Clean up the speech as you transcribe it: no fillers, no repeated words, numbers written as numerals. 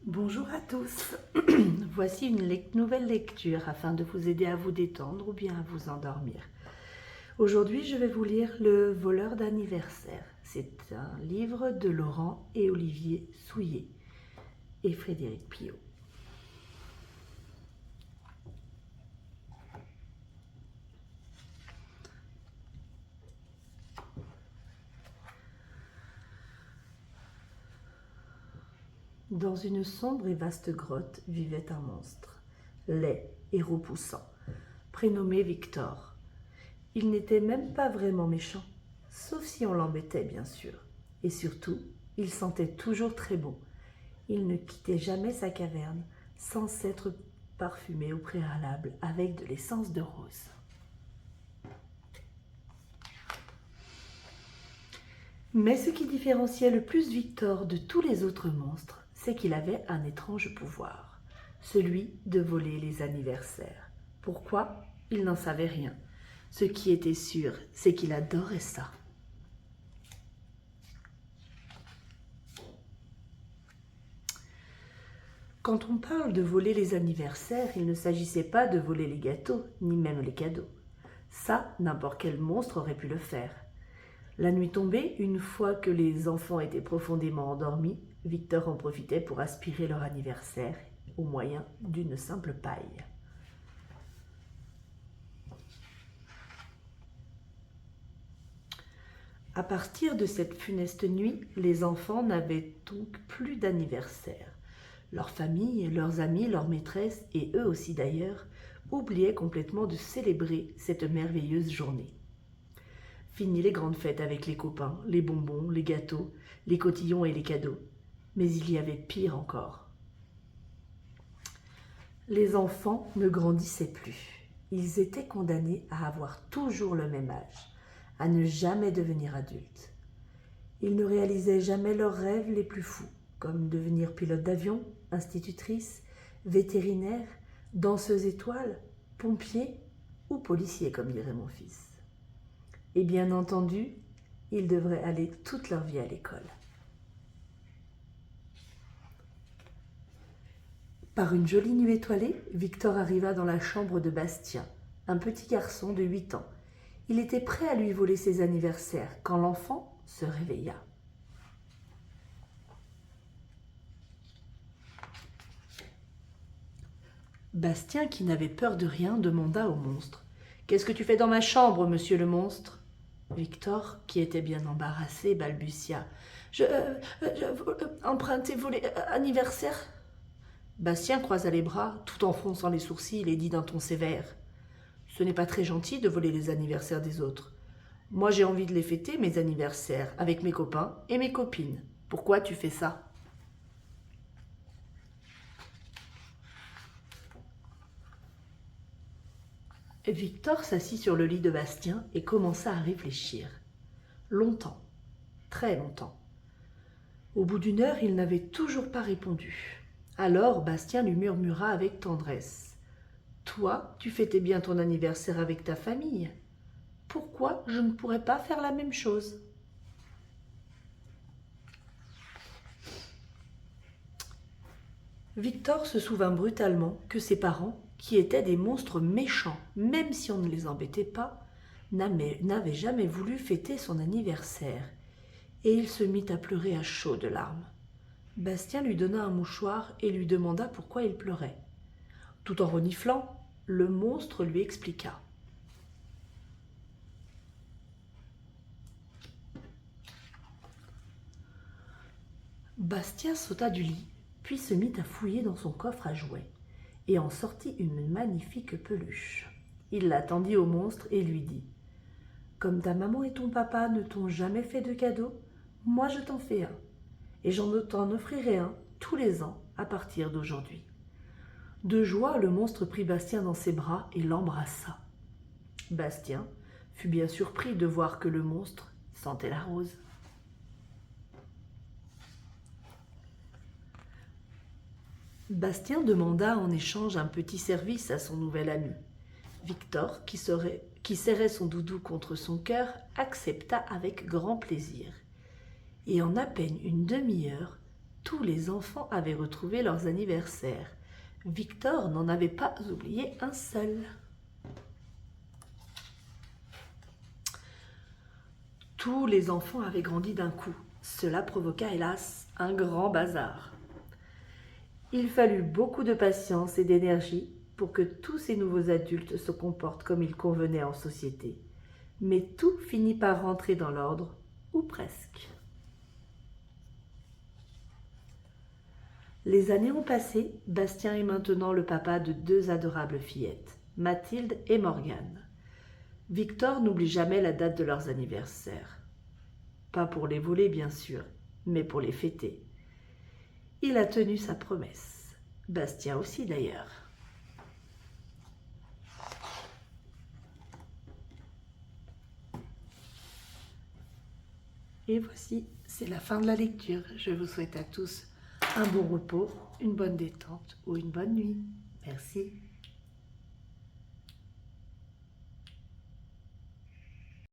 Bonjour à tous. Voici une nouvelle lecture afin de vous aider à vous détendre ou bien à vous endormir. Aujourd'hui, je vais vous lire Le voleur d'anniversaire. C'est un livre de Laurent et Olivier Souillet et Frédéric Piot. Dans une sombre et vaste grotte vivait un monstre, laid et repoussant, prénommé Victor. Il n'était même pas vraiment méchant, sauf si on l'embêtait bien sûr. Et surtout, il sentait toujours très bon. Il ne quittait jamais sa caverne sans s'être parfumé au préalable avec de l'essence de rose. Mais ce qui différenciait le plus Victor de tous les autres monstres, c'est qu'il avait un étrange pouvoir, celui de voler les anniversaires. Pourquoi? Il n'en savait rien. Ce qui était sûr, c'est qu'il adorait ça. Quand on parle de voler les anniversaires, il ne s'agissait pas de voler les gâteaux, ni même les cadeaux. Ça, n'importe quel monstre aurait pu le faire. La nuit tombée, une fois que les enfants étaient profondément endormis, Victor en profitait pour aspirer leur anniversaire au moyen d'une simple paille. À partir de cette funeste nuit, les enfants n'avaient donc plus d'anniversaire. Leurs familles, leurs amis, leurs maîtresses, et eux aussi d'ailleurs, oubliaient complètement de célébrer cette merveilleuse journée. Fini les grandes fêtes avec les copains, les bonbons, les gâteaux, les cotillons et les cadeaux. Mais il y avait pire encore. Les enfants ne grandissaient plus. Ils étaient condamnés à avoir toujours le même âge, à ne jamais devenir adultes. Ils ne réalisaient jamais leurs rêves les plus fous, comme devenir pilote d'avion, institutrice, vétérinaire, danseuse étoile, pompier ou policier, comme dirait mon fils. Et bien entendu, ils devraient aller toute leur vie à l'école. Par une jolie nuit étoilée, Victor arriva dans la chambre de Bastien, un petit garçon de 8 ans. Il était prêt à lui voler ses anniversaires quand l'enfant se réveilla. Bastien, qui n'avait peur de rien, demanda au monstre: « Qu'est-ce que tu fais dans ma chambre, monsieur le monstre ?» Victor, qui était bien embarrassé, balbutia: « Je emprunté volé anniversaire ?» Bastien croisa les bras, tout en fronçant les sourcils, et dit d'un ton sévère: « Ce n'est pas très gentil de voler les anniversaires des autres. Moi, j'ai envie de les fêter, mes anniversaires, avec mes copains et mes copines. Pourquoi tu fais ça ?» Victor s'assit sur le lit de Bastien et commença à réfléchir. Longtemps, très longtemps. Au bout d'une heure, il n'avait toujours pas répondu. Alors Bastien lui murmura avec tendresse: « Toi, tu fêtais bien ton anniversaire avec ta famille. Pourquoi je ne pourrais pas faire la même chose ?» Victor se souvint brutalement que ses parents, qui étaient des monstres méchants, même si on ne les embêtait pas, n'avaient jamais voulu fêter son anniversaire, et il se mit à pleurer à chaudes larmes. Bastien lui donna un mouchoir et lui demanda pourquoi il pleurait. Tout en reniflant, le monstre lui expliqua. Bastien sauta du lit, puis se mit à fouiller dans son coffre à jouets, et en sortit une magnifique peluche. Il la tendit au monstre et lui dit: « Comme ta maman et ton papa ne t'ont jamais fait de cadeau, moi je t'en fais un, et t'en offrirai un tous les ans à partir d'aujourd'hui. » De joie, le monstre prit Bastien dans ses bras et l'embrassa. Bastien fut bien surpris de voir que le monstre sentait la rose. Bastien demanda en échange un petit service à son nouvel ami. Victor, qui serrait son doudou contre son cœur, accepta avec grand plaisir. Et en à peine une demi-heure, Tous les enfants avaient retrouvé leurs anniversaires. Victor n'en avait pas oublié un seul. Tous les enfants avaient grandi d'un coup. Cela provoqua hélas un grand bazar. Il fallut beaucoup de patience et d'énergie pour que tous ces nouveaux adultes se comportent comme il convenait en société. Mais tout finit par rentrer dans l'ordre, ou presque. Les années ont passé, Bastien est maintenant le papa de 2 adorables fillettes, Mathilde et Morgane. Victor n'oublie jamais la date de leurs anniversaires. Pas pour les voler bien sûr, mais pour les fêter. Il a tenu sa promesse. Bastien aussi d'ailleurs. Et voici, c'est la fin de la lecture. Je vous souhaite à tous un bon repos, une bonne détente ou une bonne nuit. Merci.